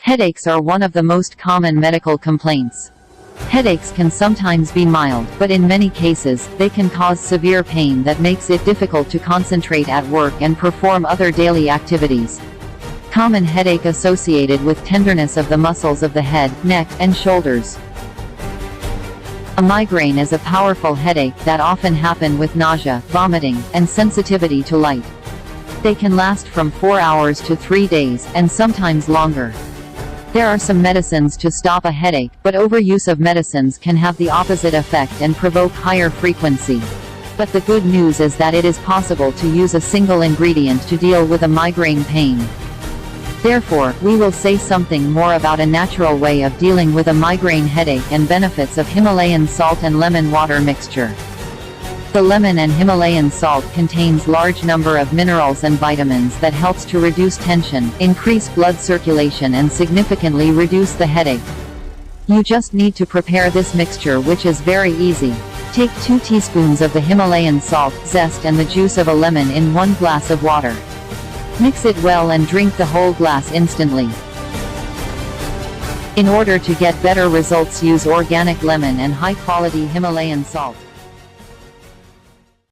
Headaches are one of the most common medical complaints. Headaches can sometimes be mild, but in many cases, they can cause severe pain that makes it difficult to concentrate at work and perform other daily activities. Common headache associated with tenderness of the muscles of the head, neck, and shoulders. A migraine is a powerful headache that often happen with nausea, vomiting, and sensitivity to light. They can last from 4 hours to 3 days, and sometimes longer. There are some medicines to stop a headache, but overuse of medicines can have the opposite effect and provoke higher frequency. But the good news is that it is possible to use a single ingredient to deal with a migraine pain. Therefore, we will say something more about a natural way of dealing with a migraine headache and benefits of Himalayan salt and lemon water mixture. The lemon and Himalayan salt contains large number of minerals and vitamins that helps to reduce tension, increase blood circulation and significantly reduce the headache. You just need to prepare this mixture, which is very easy. Take 2 teaspoons of the Himalayan salt, zest and the juice of a lemon in 1 glass of water. Mix it well and drink the whole glass instantly. In order to get better results, use organic lemon and high-quality Himalayan salt.